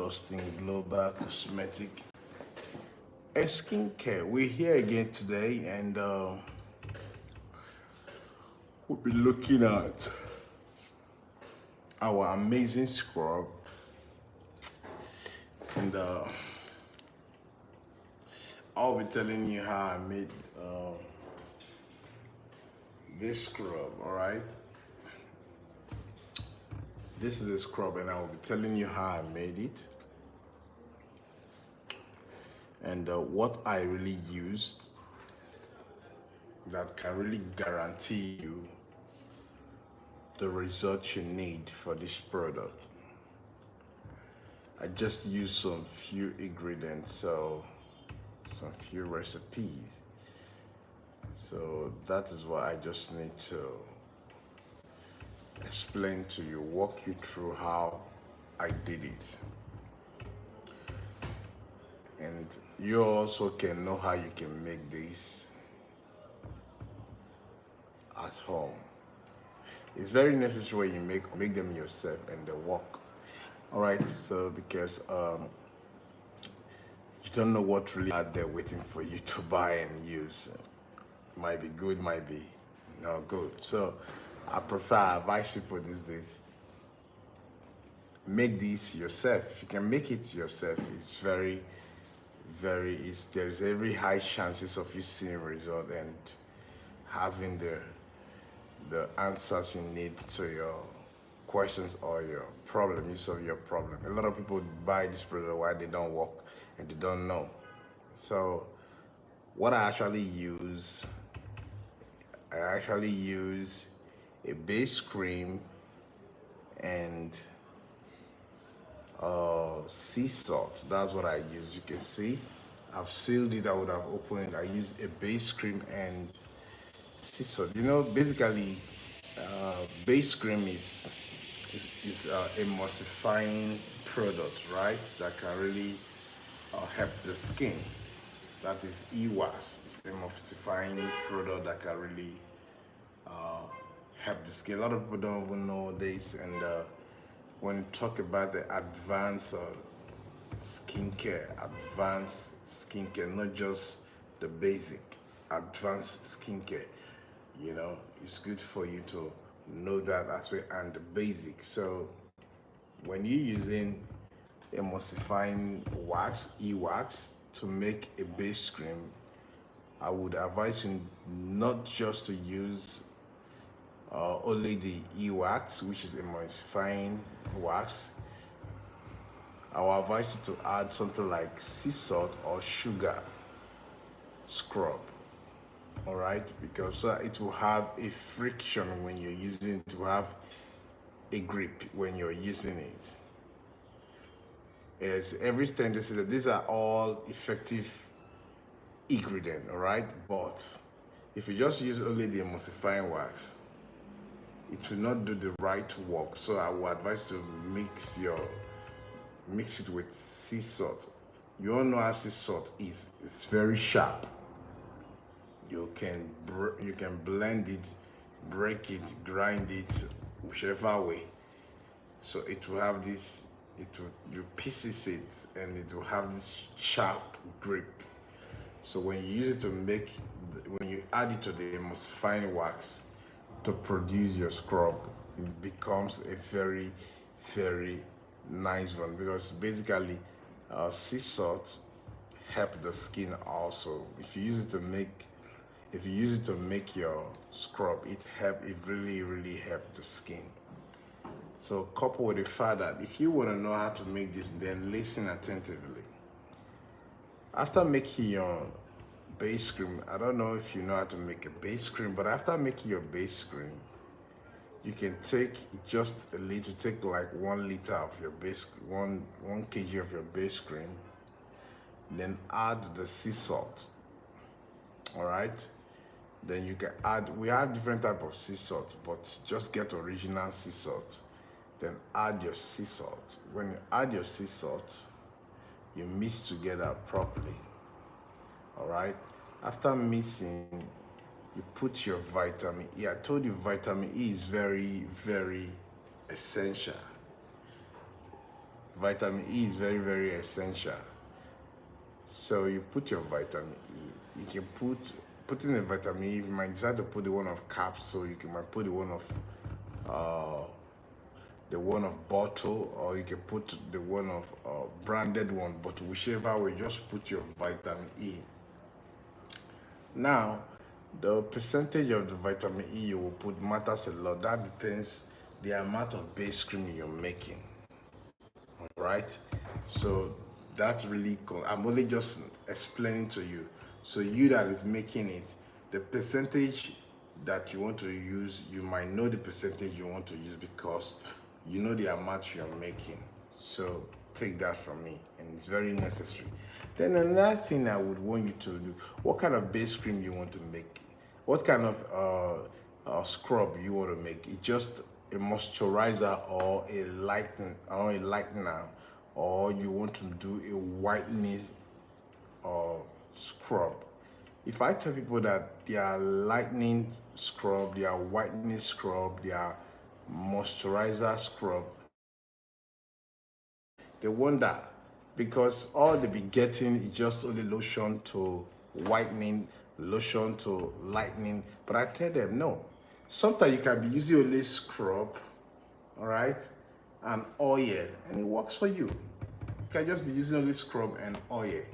trusting global cosmetic and skincare. We're here again today, and we'll be looking at our amazing scrub. And I'll be telling you how I made this scrub. All right, this is a scrub, and I will be telling you how I made it and what I really used that can really guarantee you the results you need for this product. I just used some few ingredients, so some few recipes. So that is what I just need to explain to you, walk you through how I did it. And you also can know how you can make this at home. It's very necessary you make them yourself and they work. All right, so because you don't know what really out there waiting for you to buy and use. Might be good, might be not good. So I advise people these days, make this yourself. You can make it yourself. It's there's every high chances of you seeing result and having the answers you need to your questions or your problem. You solve your problem. A lot of people buy this product why they don't work and they don't know. So what I actually use a base cream and sea salt. That's what I use. You can see I've sealed it. I would have opened it. I used a base cream and sea salt. You know, basically base cream is emulsifying product, right, that can really help the skin. That is EWAS. It's emulsifying product that can really help the skin. A lot of people don't even know this, and when you talk about the advanced skincare, not just the basic, advanced skincare, you know, it's good for you to know that as well, and the basic. So when you're using emulsifying wax, e-wax, to make a base cream, I would advise you not just to use only the e-wax, which is emulsifying wax. I will advise you to add something like sea salt or sugar scrub. All right, because it will have a friction when you're using it, to have a grip when you're using it. It's everything. These are all effective ingredient, all right, but if you just use only the emulsifying wax, it will not do the right work. So I would advise to mix it with sea salt. You all know how sea salt is. It's very sharp. You can blend it, break it, grind it, whichever way. So it will have this. You pieces it, and it will have this sharp grip. So when you use it when you add it to the emulsifying wax to produce your scrub, it becomes a very, very nice one, because basically sea salt help the skin also. If you use it to make your scrub, it really help the skin. So coupled with the fact that if you want to know how to make this, then listen attentively. After making your base cream, I don't know if you know how to make a base cream, but after making your base cream, you can take just a little, take like 1 liter of your base, 1 kg of your base cream, then add the sea salt. All right, then you can add, we have different type of sea salt, but just get original sea salt. Then add your sea salt. When you add your sea salt, you mix together properly. All right, after mixing, you put your vitamin E. I told you vitamin E is very, very essential. Vitamin E is very, very essential. So you put your vitamin E. You can put in a vitamin E. You might decide to put the one of capsule. You can might put uh, the one of bottle, or you can put the one of branded one. But whichever way, just put your vitamin E. Now, the percentage of the vitamin E you will put matters a lot. That depends the amount of base cream you're making. Right? So that's really cool. I'm only just explaining to you. So you that is making it, the percentage that you want to use, you might know the percentage you want to use because you know the amount you're making. So take that from me, and it's very necessary. Then another thing I would want you to do, what kind of base cream you want to make, what kind of scrub you want to make. It's just a moisturizer or a lightener, or you want to do a whitening scrub. If I tell people that they are lightening scrub, they are whitening scrub, they are moisturizer scrub, they wonder because all they be getting is just only lotion to whitening, lotion to lightening. But I tell them no. Sometimes you can be using only scrub, all right, and oil, and it works for you. You can just be using only scrub and oil. You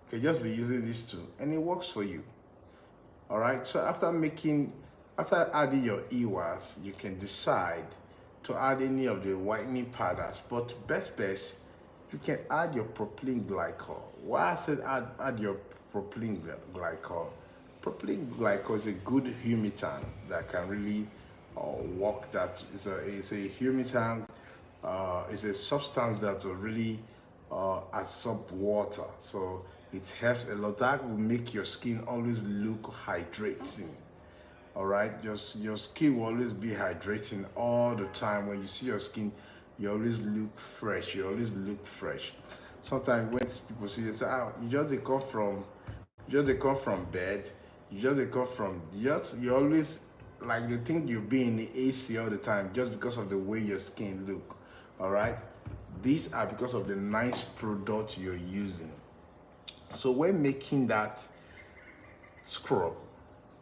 can just be using these two, and it works for you. All right. So after adding your EWAs, you can decide to add any of the whitening powders. But best, you can add your propylene glycol. Why I said add your propylene glycol? Propylene glycol is a good humectant that can really work. That is a humectant. It's a substance that will really absorb water, so it helps a lot. That will make your skin always look hydrating. All right, just your skin will always be hydrating all the time. When you see your skin, you always look fresh. You always look fresh. Sometimes when people see you say, "Ah, they come from bed. They come from you always like they think you be in the AC all the time just because of the way your skin look." All right, these are because of the nice product you're using. So when making that scrub,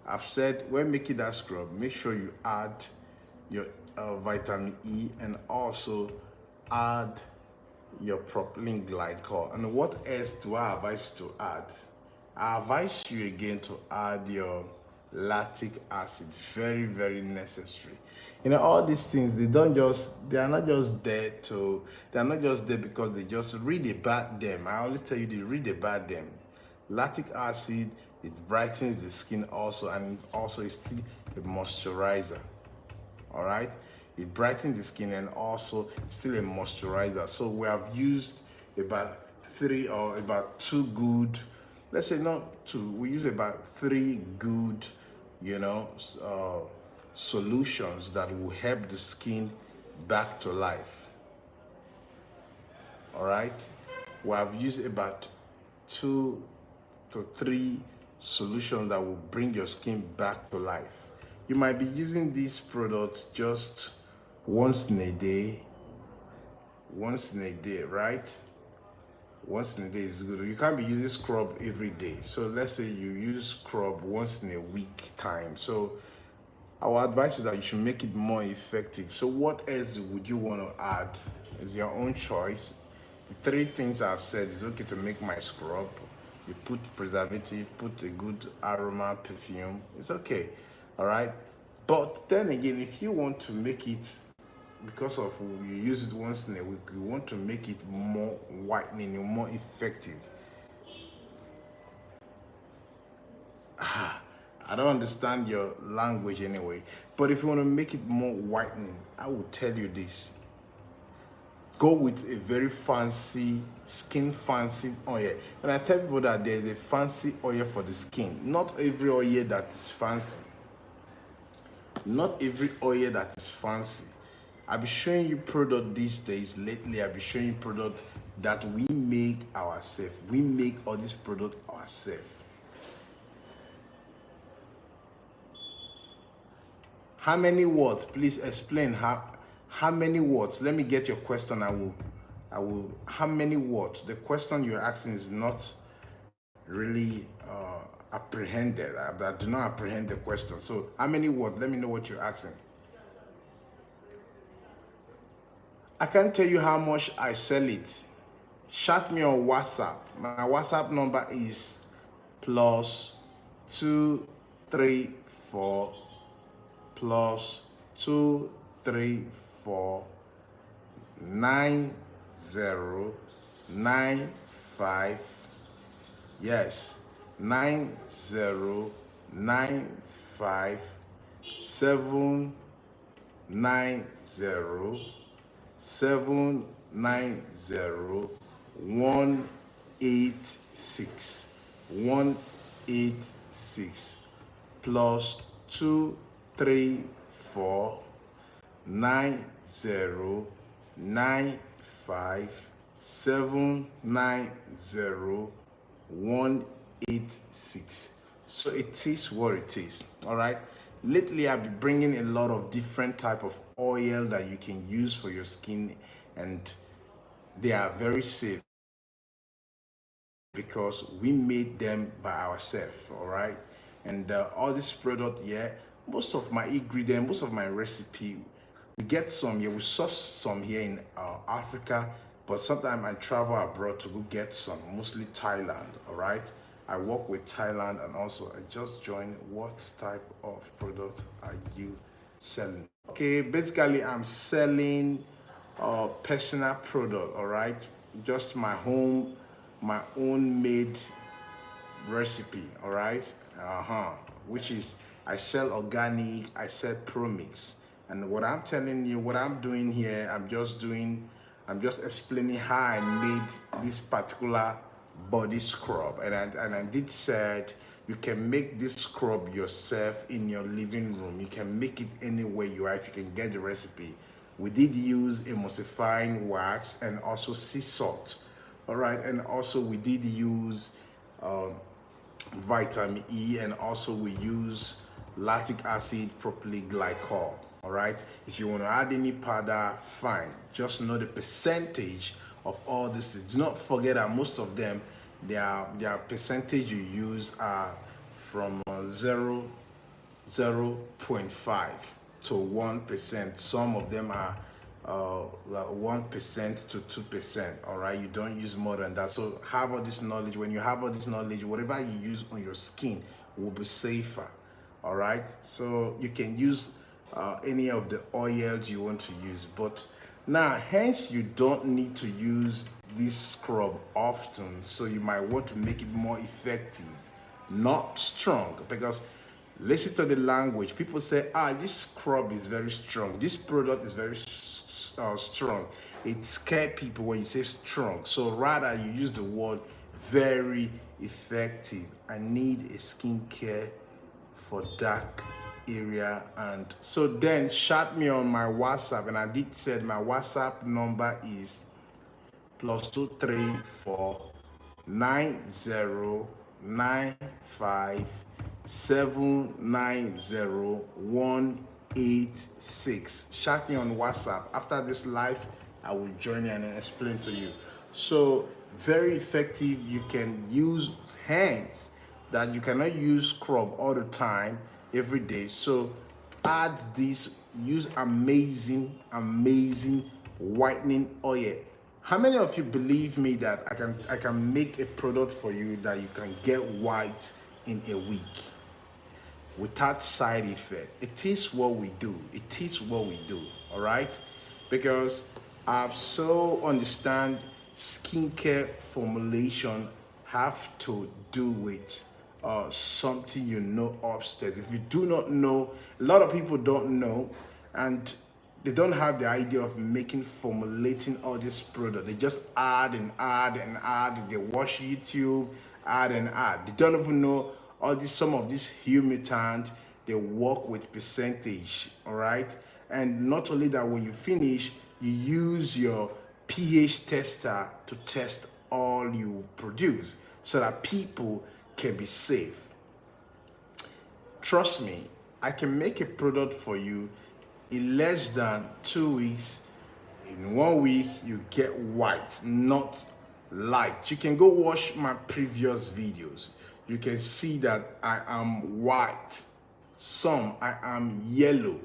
I've said when making that scrub, make sure you add your vitamin E and also add your propylene glycol. And what else do I advise to add? I advise you again to add your lactic acid. Very, very necessary. You know, all these things, they are not just there because they just read about them. I always tell you, they read about them. Lactic acid, it brightens the skin also, and also it's still a moisturizer. All right, it brightens the skin and also still a moisturizer. So we have used about two good, let's say not two, we use about 3 good, solutions that will help the skin back to life. All right, we have used about 2 to 3 solutions that will bring your skin back to life. You might be using these products just once in a day, right? Once in a day is good. You can't be using scrub every day. So let's say you use scrub once in a week time. So our advice is that you should make it more effective. So what else would you want to add? It's your own choice. The 3 things I've said is okay to make my scrub. You put preservative, put a good aroma perfume. It's okay, all right? But then again, if you want to make it, because of you use it once in a week, you want to make it more whitening, more effective. I don't understand your language anyway. But if you want to make it more whitening, I will tell you this. Go with a very fancy oil. And I tell people that there's a fancy oil for the skin. Not every oil that is fancy. Not every oil that is fancy. I'll be showing you product these days. Lately, I'll be showing you product that we make ourselves. We make all these products ourselves. How many watts? Please explain how many watts. Let me get your question. I will how many what? The question you're asking is not really apprehended. I do not apprehend the question. So how many what? Let me know what you're asking. I can't tell you how much I sell it. Chat me on WhatsApp. My WhatsApp number is +234 +234 9095, yes, 9095 790 790 186 186 +234 9095 790 186. So it is what it is. All right. Lately, I've been bringing a lot of different type of oil that you can use for your skin, and they are very safe because we made them by ourselves. All right. And all this product, yeah, most of my ingredient, most of my recipe, we get some here, we source some here in Africa, but sometimes I travel abroad to go get some, mostly Thailand. All right. I work with Thailand, and also I just joined. What type of product are you selling? Okay, basically I'm selling personal product. All right, just my own made recipe. All right, which is I sell organic, I sell pro-mix. And what I'm telling you, what I'm doing here, I'm just explaining how I made this particular body scrub. And I did said you can make this scrub yourself in your living room. You can make it anywhere you are if you can get the recipe. We did use emulsifying wax and also sea salt. All right, and also we did use vitamin E, and also we use lactic acid, propylene glycol. All right, if you want to add any powder, fine. Just know the percentage of all this. Do not forget that most of them, their percentage you use are from 0.5 to 1%. Some of them are 1% to 2%. All right, you don't use more than that. So have all this knowledge. When you have all this knowledge, whatever you use on your skin will be safer. All right, so you can use any of the oils you want to use, but now hence you don't need to use this scrub often, so you might want to make it more effective, not strong. Because listen to the language. People say, this scrub is very strong, this product is very strong. It scares people when you say strong, so rather you use the word very effective. I need a skincare for dark area. And so then chat me on my WhatsApp, and I did said my WhatsApp number is +234 9095 790 186. Chat me on WhatsApp. After this live, I will join you and explain to you. So very effective. You can use hands, that you cannot use scrub all the time every day. So add this, use amazing whitening oil. How many of you believe me that I can make a product for you that you can get white in a week without side effect? It is what we do. It is what we do. All right, because I've so understand skincare formulation have to do with something you know upstairs. If you do not know, a lot of people don't know, and they don't have the idea of formulating all this product. They just add and add and add. They watch YouTube, add and add. They don't even know some of these humectants. They work with percentage. All right, and not only that, when you finish, you use your pH tester to test all you produce so that people can be safe. Trust me, I can make a product for you in less than 2 weeks. In 1 week, you get white, not light. You can go watch my previous videos. You can see that I am white. Some I am yellow.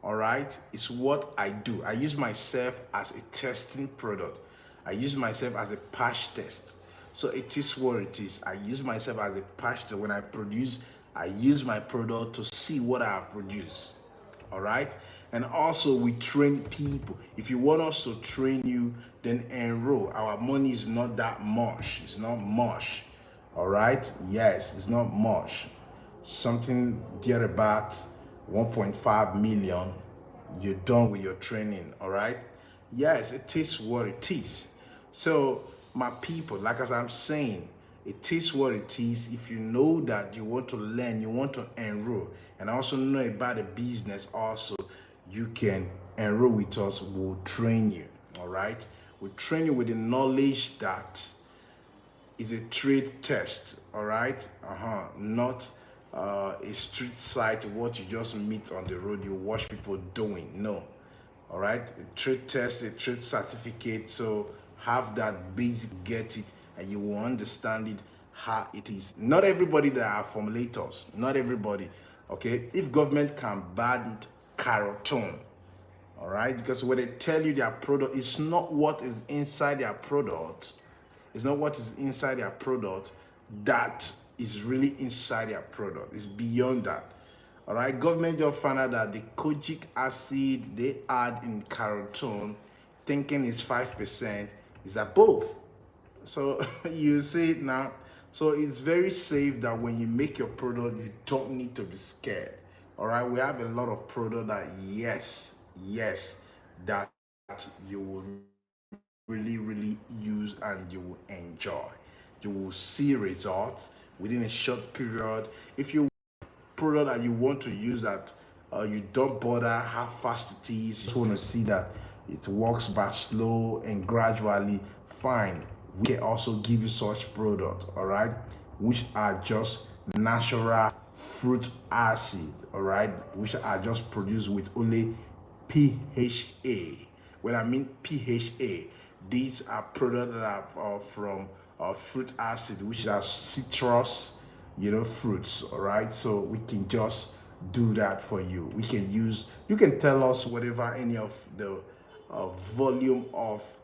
All right, it's what I do. I use myself as a testing product. I use myself as a patch test. So it is what it is. I use myself as a patch test. When I produce, I use my product to see what I have produced. All right, and also we train people. If you want us to train you, then enroll. Our money is not that much. It's not much. All right, yes, it's not much. Something dear about 1.5 million, you're done with your training. All right, yes, it is what it is. So my people, like as I'm saying, it is what it is. If you know that you want to learn, you want to enroll, and also know about the business also, you can enroll with us. We'll train you. All right, we'll train you with the knowledge that is a trade test. All right, not a street site, what you just meet on the road, you watch people doing. No. All right, a trade test, a trade certificate. So have that basic, get it, and you will understand it how it is. Not everybody that are formulators, not everybody. Okay, if government can ban carotone, all right, because when they tell you their product, it's not what is inside their product. It's not what is inside their product that is really inside their product. It's beyond that. All right, government just found out that the kojic acid they add in carotone, thinking is 5%, is above. So you see it now. So it's very safe that when you make your product, you don't need to be scared. All right, we have a lot of product that yes, that you will really use and you will enjoy. You will see results within a short period. If you product that you want to use that you don't bother how fast it is, you just want to see that it works by slow and gradually, fine, we can also give you such product, all right, which are just natural fruit acid, all right, which are just produced with only PHA. When I mean PHA, these are products that are from fruit acid, which are citrus, fruits. All right, so we can just do that for you. We can use, you can tell us whatever any of the volume of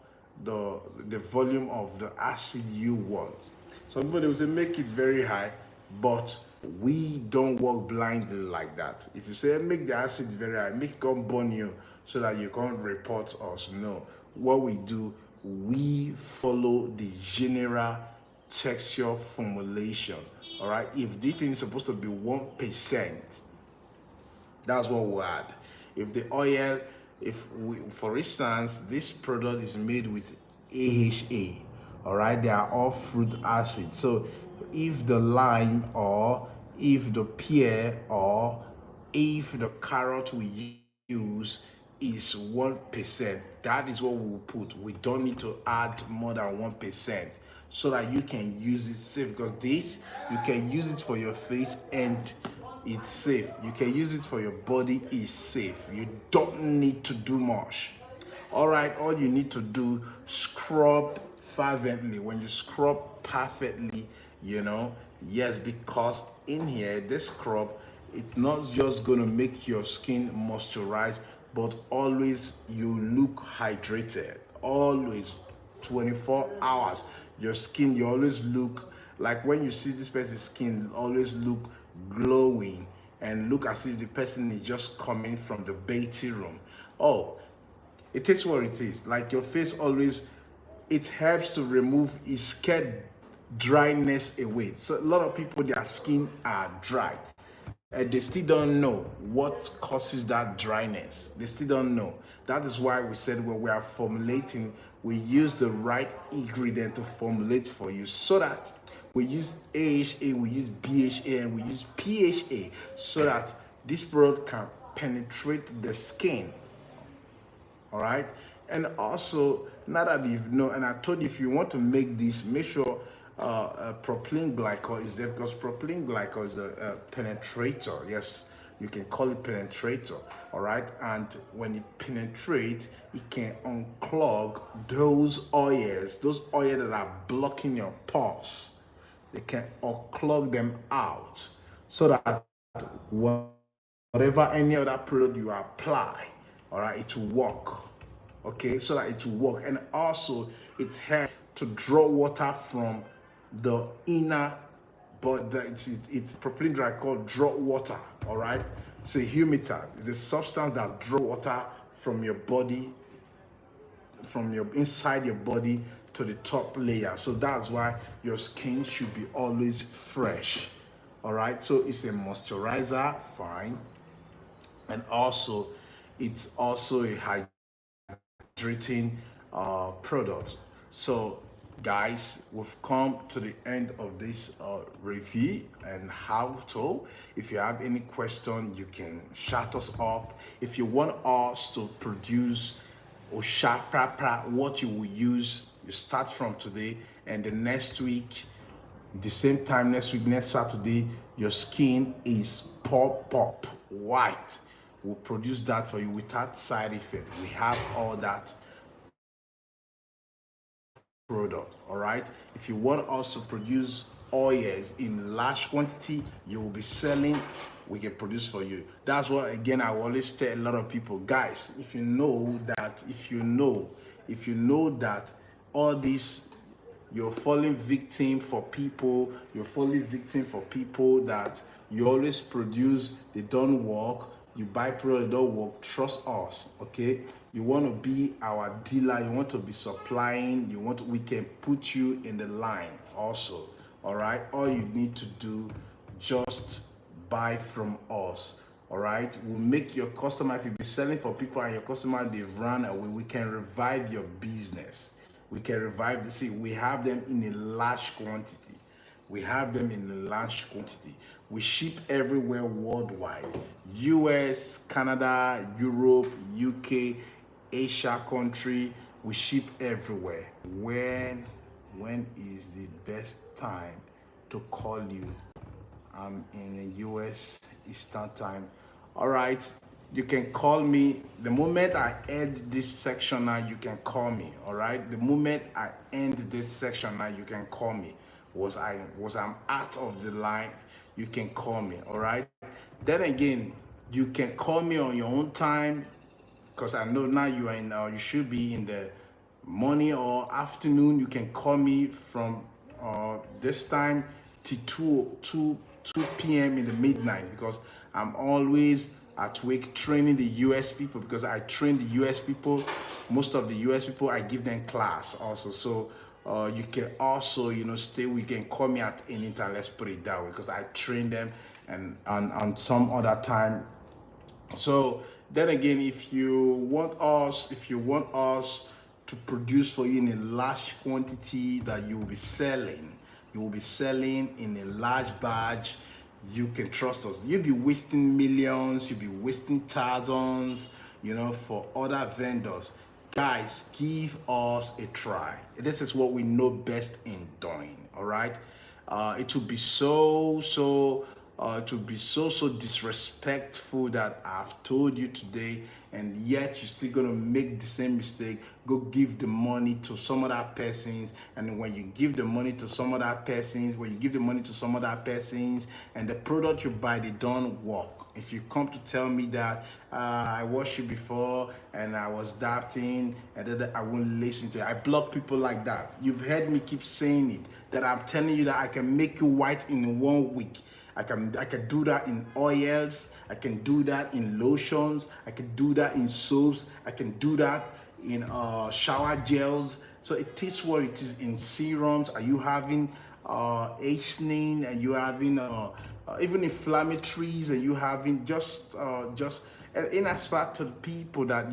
the volume of the acid you want. Somebody will say make it very high, but we don't work blindly like that. If you say make the acid very high, make it come burn you so that you can't report us. No, what we do, we follow the general texture formulation. All right, if this thing is supposed to be 1%, that's what we add. If the oil, if we, for instance, this product is made with AHA, all right, they are all fruit acid. So if the lime or if the pear or if the carrot we use is 1%, that is what we will put. We don't need to add more than 1% so that you can use it safe, because this, you can use it for your face and it's safe. You can use it for your body, is safe. You don't need to do much. All right, all you need to do, scrub fervently. When you scrub perfectly, yes, because in here, this scrub, it's not just gonna make your skin moisturize, but always you look hydrated. Always 24 hours, your skin, you always look like, when you see this person's skin, always look glowing and look as if the person is just coming from the bathing room. Oh, it is what it is. Like your face always, it helps to remove scared dryness away. So a lot of people, their skin are dry and they still don't know what causes that dryness. They still don't know. That is why we said when we are formulating, we use the right ingredient to formulate for you, so that we use AHA, we use BHA, and we use PHA, so that this product can penetrate the skin. All right, and also now that you've known, and I told you, if you want to make this, make sure propylene glycol is there, because propylene glycol is a penetrator. Yes, You can call it penetrator, all right? And when it penetrates, it can unclog those oils that are blocking your pulse. They can unclog them out so that whatever any other product you apply, all right, it will work. Okay, so that it will work. And also it helps to draw water from the inner, but it's properly dry called draw water. All right, it's a humectant. It's a substance that draw water from your body, from your inside your body to the top layer. So that's why your skin should be always fresh. All right, so it's a moisturizer, fine, and also it's also a hydrating product. So guys, we've come to the end of this review and how to. If you have any question, you can shout us up. If you want us to produce or what you will use, you start from today, and the next week, the same time next week, next Saturday, your skin is pop white. We'll produce that for you without side effect. We have all that product. All right, if you want us to produce oils in large quantity, you will be selling, we can produce for you. That's what, again, I always tell a lot of people, guys, if you know that all this, you're falling victim for people that you always produce, they don't work. You buy product, they don't work. Trust us, okay? You want to be our dealer, you want to be supplying, we can put you in the line also. All right, all you need to do, just buy from us. All right, we'll make your customer, if you be selling for people and your customer they've run away, we can revive your business. We can revive the see. We have them in a large quantity. We ship everywhere worldwide. US, Canada, Europe, UK, Asia country. We ship everywhere. When is the best time to call you? I'm in the US Eastern time. All right, you can call me the moment I end this section. Now you can call me. All right, the moment I end this section, now you can call me. I'm out of the line, you can call me. All right, then again, you can call me on your own time, because I know now you are in you should be in the morning or afternoon. You can call me from this time to 2 p.m. in the midnight, because I'm always at work training the US people, because I train the US people. Most of the US people, I give them class also. So you can also, you can call me at any time. Let's put it that way, because I train them, and on some other time. So then again, if you want us to produce for you in a large quantity that you will be selling in a large batch, you can trust us. You'll be wasting millions, you'll be wasting thousands, for other vendors. Guys, give us a try. This is what we know best in doing. All right, it would be so disrespectful that I've told you today, and yet you're still gonna make the same mistake. Go give the money to some other persons, and when you give the money to some other persons, and the product you buy, they don't work. If you come to tell me that I watched you before and I was doubting, and then I won't listen to it. I block people like that. You've heard me keep saying it, that I'm telling you that I can make you white in 1 week. I can do that in oils, I can do that in lotions, I can do that in soaps, I can do that in shower gels. So it is what it is. In serums, are you having acne, and you having even inflammatories, and you having just in as far to the people that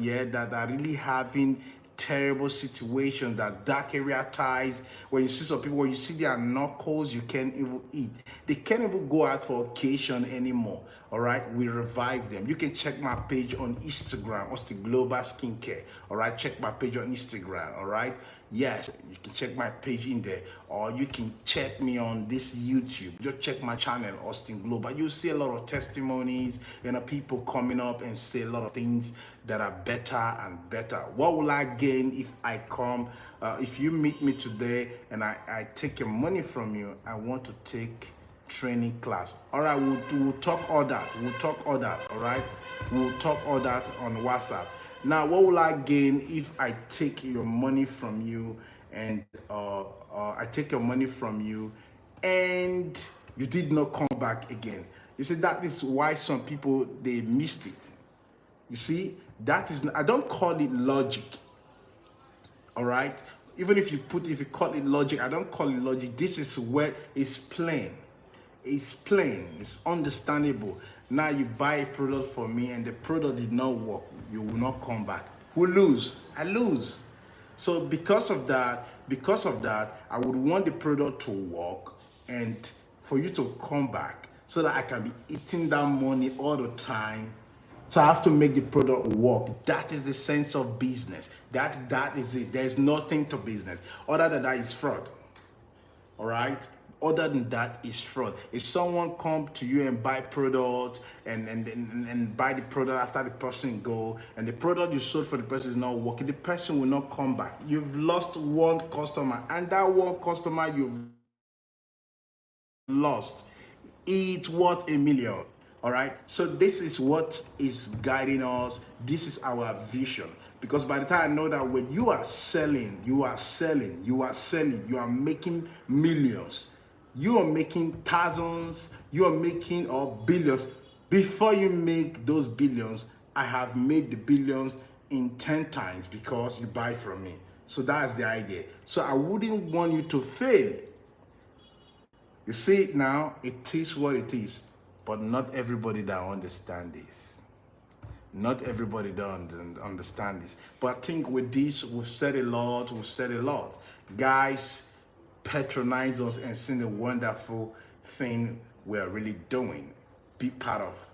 are really having terrible situations, that dark area ties, when you see some people, when you see their knuckles, you can't even eat, they can't even go out for occasion anymore. All right, we revive them. You can check my page on Instagram, Austin Global Skincare. All right, check my page on Instagram. All right, Yes, you can check my page in there, or you can check me on this YouTube. Just check my channel, Austin Global. You'll see a lot of testimonies, people coming up and say a lot of things that are better and better. What will I gain if I come, if you meet me today and I take your money from you? I want to take training class. All right, we'll talk all that. We'll talk all that, all right? We'll talk all that on WhatsApp. Now, what will I gain if I take your money from you and I take your money from you and you did not come back again? You see, that is why some people, they missed it. You see, that is, I don't call it logic. All right? Even if you call it logic, I don't call it logic. This is where it's plain. It's plain, it's understandable. Now you buy a product from me and the product did not work, you will not come back. Who lose? I lose. So because of that, I would want the product to work and for you to come back so that I can be eating that money all the time. So I have to make the product work. That is the sense of business. That is it. There's nothing to business. Other than that is fraud. All right? Other than that is fraud. If someone come to you and buy product and buy the product after the person go, and the product you sold for the person is not working, the person will not come back. You've lost one customer, and that one customer you've lost, it's worth $1 million. All right, so this is what is guiding us. This is our vision, because by the time I know that when you are selling, you are making millions, you are making thousands, you are making billions. Before you make those billions, I have made the billions in 10 times because you buy from me. So that's the idea. So I wouldn't want you to fail. You see, now it is what it is, but not everybody that understand this. Not everybody don't understand this. But I think with this, we've said a lot. Guys, patronize us and see the wonderful thing we're really doing. Be part of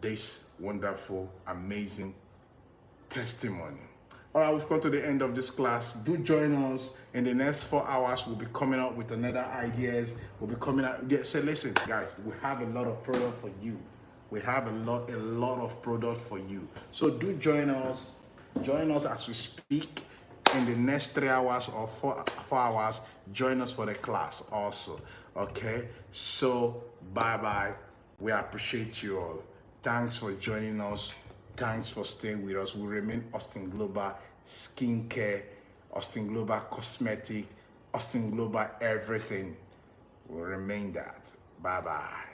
this wonderful, amazing testimony. All right, we've come to the end of this class. Do join us in the next 4 hours. We'll be coming out with another ideas. We'll be coming out. So listen, guys, we have a lot of product for you. We have a lot of product for you. So do join us. Join us as we speak in the next 3 hours or 4 hours. Join us for the class also. Okay. So bye. We appreciate you all. Thanks for joining us. Thanks for staying with us. We remain Austin Global Skincare, Austin Global Cosmetic, Austin Global Everything. We'll remain that. Bye-bye.